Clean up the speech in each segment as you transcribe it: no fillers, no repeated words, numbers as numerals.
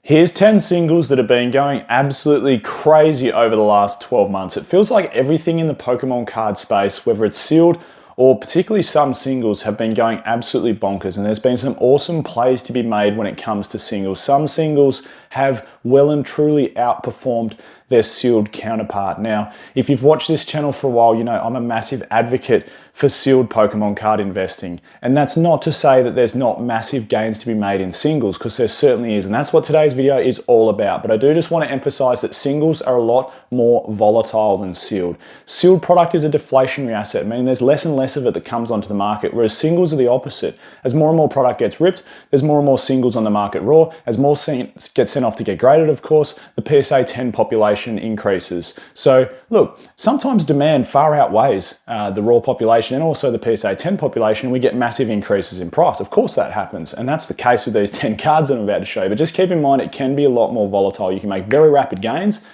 Here's 10 singles that have been going absolutely crazy over the last 12 months. It feels like everything in the Pokemon card space, whether it's sealed or particularly some singles, have been going absolutely bonkers, and there's been some awesome plays to be made when it comes to singles. Some singles have well and truly outperformed their sealed counterpart. Now, if you've watched this channel for a while, you know I'm a massive advocate for sealed Pokemon card investing. And that's not to say that there's not massive gains to be made in singles, because there certainly is, and that's what today's video is all about. But I do just want to emphasize that singles are a lot more volatile than sealed. Sealed product is a deflationary asset, meaning there's less and less of it that comes onto the market, whereas singles are the opposite. As more and more product gets ripped, there's more and more singles on the market raw. As more get sent off to get graded, of course, the PSA 10 population increases. So look, sometimes demand far outweighs the raw population and also the PSA 10 population, and we get massive increases in price. Of course that happens, and that's the case with these 10 cards that I'm about to show you. But just keep in mind, it can be a lot more volatile. You can make very rapid gains,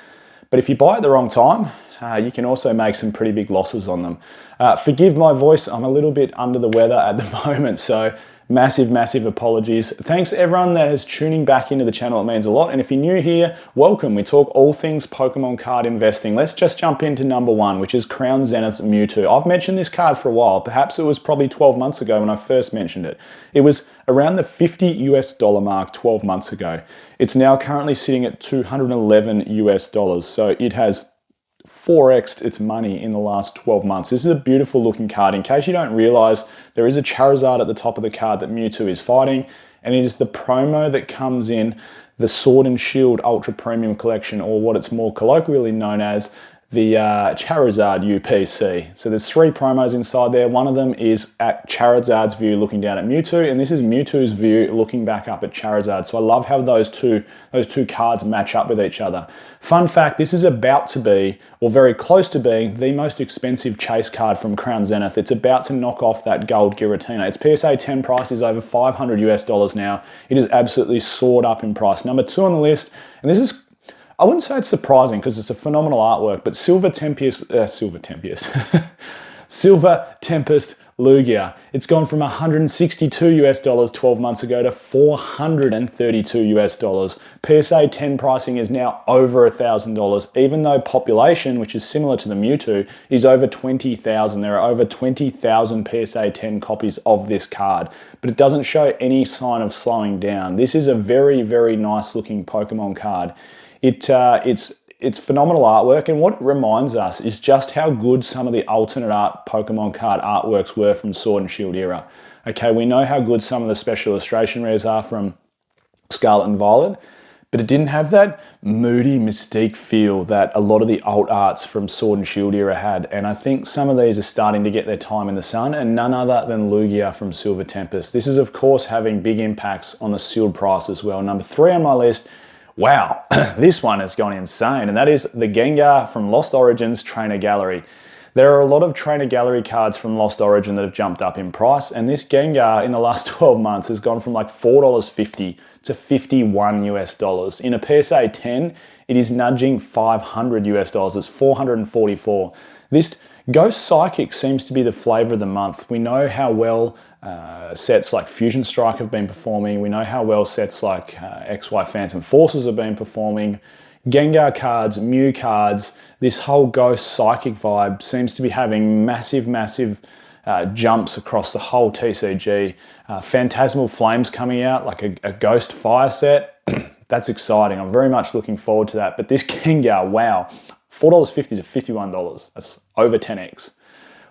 but if you buy at the wrong time, you can also make some pretty big losses on them. Forgive my voice, I'm a little bit under the weather at the moment, so massive apologies. Thanks everyone that is tuning back into the channel, it means a lot. And if you're new here, welcome. We talk all things Pokemon card investing. Let's just jump into number one, which is Crown Zenith's Mewtwo. I've mentioned this card for a while. Perhaps it was probably 12 months ago when I first mentioned it. It was around the $50 US mark 12 months ago. It's now currently sitting at $211 US. So it has 4x'd its money in the last 12 months. This is a beautiful looking card. In case you don't realize, there is a Charizard at the top of the card that Mewtwo is fighting, and it is the promo that comes in the Sword and Shield Ultra Premium Collection, or what it's more colloquially known as, the Charizard UPC. So there's 3 promos inside there. One of them is at Charizard's view looking down at Mewtwo, and this is Mewtwo's view looking back up at Charizard. So I love how those two cards match up with each other. Fun fact, this is about to be, or very close to being, the most expensive chase card from Crown Zenith. It's about to knock off that gold Giratina. Its PSA 10 price is over $500 US now. It is absolutely soared up in price. Number 2 on the list, and this is, I wouldn't say it's surprising because it's a phenomenal artwork, but Silver Tempest Lugia. It's gone from $162 US 12 months ago to $432 US. PSA 10 pricing is now over $1,000, even though population, which is similar to the Mewtwo, is over 20,000. There are over 20,000 PSA 10 copies of this card, but it doesn't show any sign of slowing down. This is a very nice looking Pokemon card. It's phenomenal artwork, and what it reminds us is just how good some of the alternate art Pokemon card artworks were from Sword and Shield era. Okay, we know how good some of the special illustration rares are from Scarlet and Violet, but it didn't have that moody mystique feel that a lot of the alt arts from Sword and Shield era had, and I think some of these are starting to get their time in the sun, and none other than Lugia from Silver Tempest. This is of course having big impacts on the sealed price as well. Number 3 on my list, wow, this one has gone insane, and that is the Gengar from Lost Origins Trainer Gallery. There are a lot of Trainer Gallery cards from Lost Origin that have jumped up in price, and this Gengar in the last 12 months has gone from like $4.50 to $51 US. In a PSA 10, it is nudging $500 US. It's $444. This Ghost Psychic seems to be the flavor of the month. We know how well sets like Fusion Strike have been performing. We know how well sets like XY Phantom Forces have been performing. Gengar cards, Mew cards, this whole Ghost Psychic vibe seems to be having massive jumps across the whole TCG. Phantasmal Flames coming out, like a Ghost Fire set. That's exciting. I'm very much looking forward to that. But this Gengar, wow, $4.50 to $51. That's over 10x.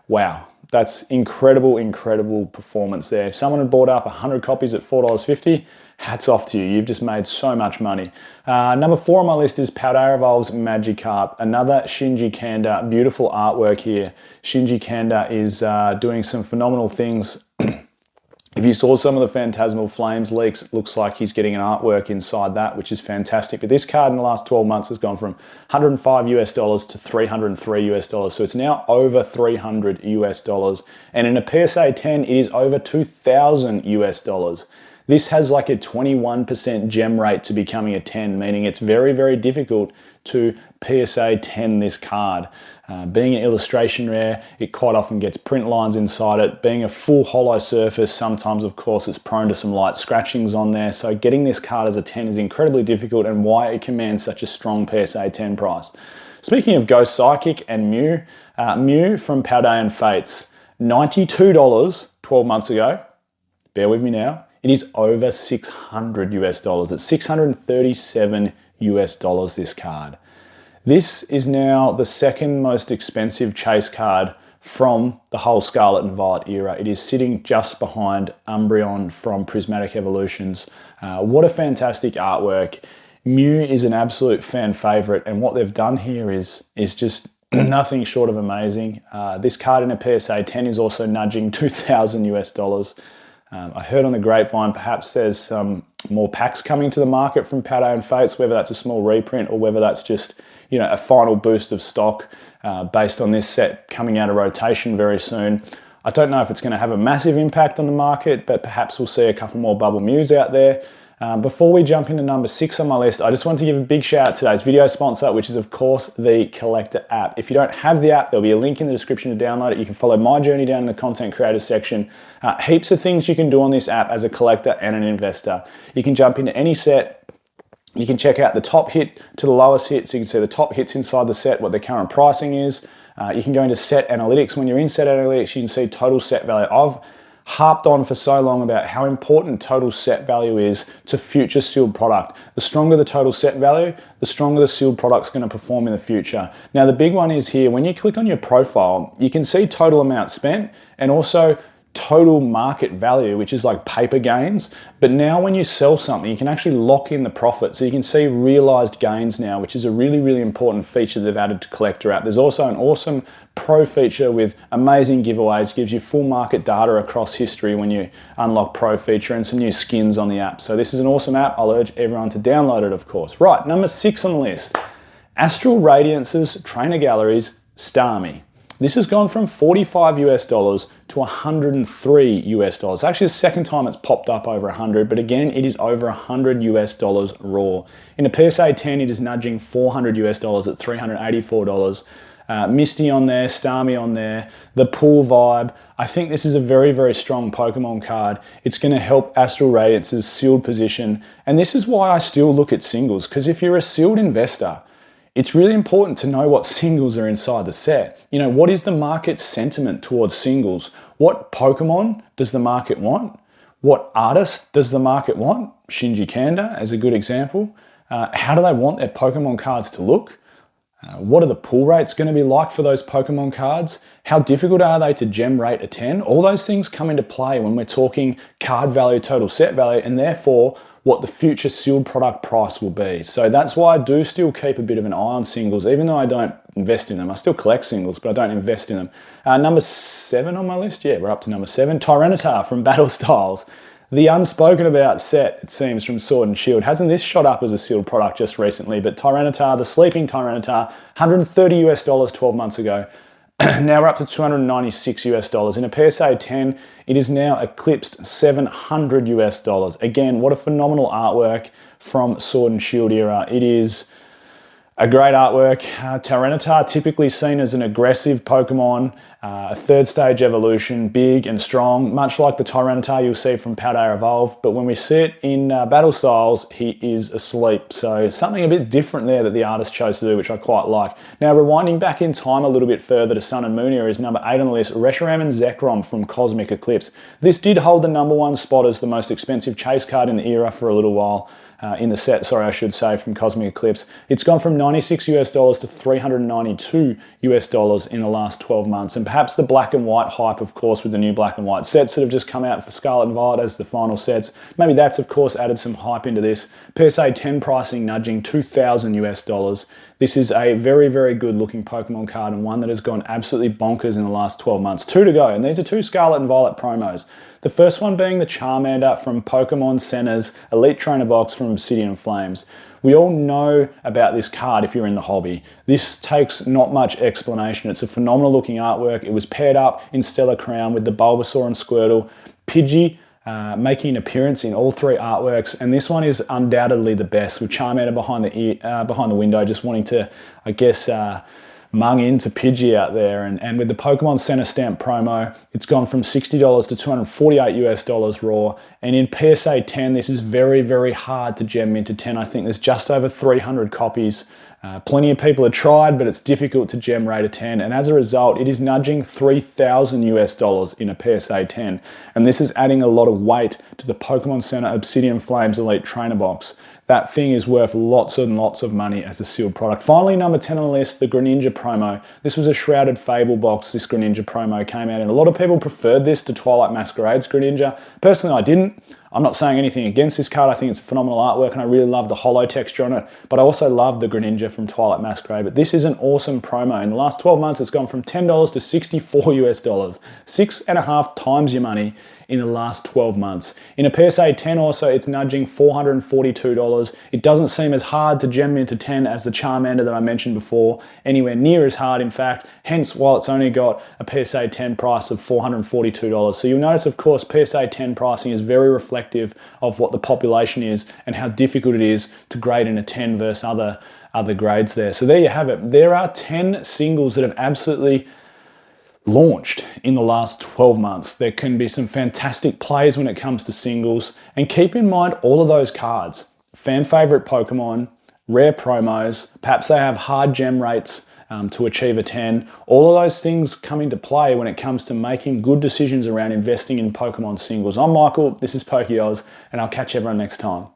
Wow, that's incredible performance there. If someone had bought up 100 copies at $4.50, hats off to you. You've just made so much money. Number 4 on my list is Paldea Evolve's Magikarp, another Shinji Kanda. Beautiful artwork here. Shinji Kanda is doing some phenomenal things. If you saw some of the Phantasmal Flames leaks, it looks like he's getting an artwork inside that, which is fantastic. But this card in the last 12 months has gone from $105 US to $303 US. So it's now over $300 US. And in a PSA 10, it is over $2,000 US. This has like a 21% gem rate to becoming a 10, meaning it's very, very difficult to PSA 10 this card. Being an illustration rare, it quite often gets print lines inside it. Being a full hollow surface, sometimes of course it's prone to some light scratchings on there. So getting this card as a 10 is incredibly difficult, and why it commands such a strong PSA 10 price. Speaking of Ghost Psychic and Mew, Mew from Paldean Fates, $92 12 months ago. Bear with me now. It is over $600 US. It's $637 US, this card. This is now the second most expensive chase card from the whole Scarlet and Violet era. It is sitting just behind Umbreon from Prismatic Evolutions. What a fantastic artwork. Mew is an absolute fan favorite, and what they've done here is just nothing short of amazing. This card in a PSA 10 is also nudging $2,000 US. I heard on the grapevine perhaps there's some more packs coming to the market from Paldean Fates, whether that's a small reprint or whether that's just, you know, a final boost of stock based on this set coming out of rotation very soon. I don't know if it's going to have a massive impact on the market, but perhaps we'll see a couple more Bubble Mews out there. Before we jump into number 6 on my list, I just want to give a big shout out to today's video sponsor, which is of course the Collector app. If you don't have the app, there'll be a link in the description to download it. You can follow my journey down in the content creator section. Heaps of things you can do on this app as a collector and an investor. You can jump into any set. You can check out the top hit to the lowest hit, so you can see the top hits inside the set, what the current pricing is. You can go into set analytics. When you're in set analytics, you can see total set value. I've harped on for so long about how important total set value is to future sealed product. The stronger the total set value, the stronger the sealed product's going to perform in the future. Now the big one is here, when you click on your profile, you can see total amount spent and also total market value, which is like paper gains. But now when you sell something, you can actually lock in the profit. So you can see realized gains now, which is a really, really important feature they've added to Collector app. There's also an awesome pro feature with amazing giveaways, gives you full market data across history when you unlock pro feature, and some new skins on the app. So this is an awesome app. I'll urge everyone to download it, of course. Right, number 6 on the list, Astral Radiance's Trainer Galleries Starmie. This has gone from $45 US to $103 US. Actually, the second time it's popped up over 100, but again, it is over $100 US raw. In a PSA 10, it is nudging $400 US at $384. Misty on there, Starmie on there, the pool vibe. I think this is a very, very strong Pokemon card. It's going to help Astral Radiance's sealed position. And this is why I still look at singles, because if you're a sealed investor, it's really important to know what singles are inside the set. You know, what is the market's sentiment towards singles? What Pokemon does the market want? What artist does the market want? Shinji Kanda as a good example. How do they want their Pokemon cards to look? What are the pull rates going to be like for those Pokemon cards? How difficult are they to gem rate a 10? All those things come into play when we're talking card value, total set value, and therefore what the future sealed product price will be. So that's why I do still keep a bit of an eye on singles, even though I don't invest in them. I still collect singles, but I don't invest in them. Number 7 on my list, yeah, we're up to number 7. Tyranitar from Battle Styles. The unspoken about set, it seems, from Sword and Shield. Hasn't this shot up as a sealed product just recently? But Tyranitar, the sleeping Tyranitar, $130 US 12 months ago. Now we're up to $296 US. In a PSA 10, it is now eclipsed $700 US. Again, what a phenomenal artwork from Sword and Shield era. It is a great artwork. Tyranitar, typically seen as an aggressive Pokemon, a third stage evolution, big and strong, much like the Tyranitar you'll see from Paldea Evolve. But when we see it in Battle Styles, he is asleep. So something a bit different there that the artist chose to do, which I quite like. Now, rewinding back in time a little bit further to Sun and Moon era is number 8 on the list, Reshiram and Zekrom from Cosmic Eclipse. This did hold the number 1 spot as the most expensive chase card in the era for a little while. In the set, sorry, I should say, from Cosmic Eclipse. It's gone from $96 US to $392 US in the last 12 months. And perhaps the black and white hype, of course, with the new black and white sets that have just come out for Scarlet and Violet as the final sets. Maybe that's, of course, added some hype into this. PSA 10 pricing nudging $2,000 US. This is a very, very good looking Pokemon card, and one that has gone absolutely bonkers in the last 12 months. 2 to go, and these are 2 Scarlet and Violet promos. The first one being the Charmander from Pokemon Center's Elite Trainer box from Obsidian and Flames. We all know about this card if you're in the hobby. This takes not much explanation. It's a phenomenal looking artwork. It was paired up in Stellar Crown with the Bulbasaur and Squirtle. Pidgey, making an appearance in all 3 artworks, and this one is undoubtedly the best, with Charmander behind the window, just wanting to, I guess, mung into Pidgey out there. And with the Pokemon Center Stamp promo, it's gone from $60 to $248 raw. And in PSA 10, this is very, very hard to gem into 10. I think there's just over 300 copies. Plenty of people have tried, but it's difficult to gem rate a 10. And as a result, it is nudging $3,000 in a PSA 10. And this is adding a lot of weight to the Pokemon Center Obsidian Flames Elite Trainer Box. That thing is worth lots and lots of money as a sealed product. Finally, number 10 on the list, the Greninja promo. This was a Shrouded Fable box this Greninja promo came out in. A lot of people preferred this to Twilight Masquerade's Greninja. Personally, I didn't. I'm not saying anything against this card. I think it's a phenomenal artwork and I really love the holo texture on it, but I also love the Greninja from Twilight Masquerade. But this is an awesome promo. In the last 12 months, it's gone from $10 to $64. 6.5 times your money in the last 12 months. In a PSA 10 also, it's nudging $442. It doesn't seem as hard to gem into 10 as the Charmander that I mentioned before, anywhere near as hard in fact, hence while it's only got a PSA 10 price of $442. So you'll notice, of course, PSA 10 pricing is very reflective of what the population is and how difficult it is to grade in a 10 versus other grades there. So there you have it. There are 10 singles that have absolutely launched in the last 12 months. There can be some fantastic plays when it comes to singles, and keep in mind all of those cards, fan favorite Pokemon, rare promos, perhaps they have hard gem rates to achieve a 10. All of those things come into play when it comes to making good decisions around investing in Pokemon singles. I'm Michael, this is PokeOz, and I'll catch everyone next time.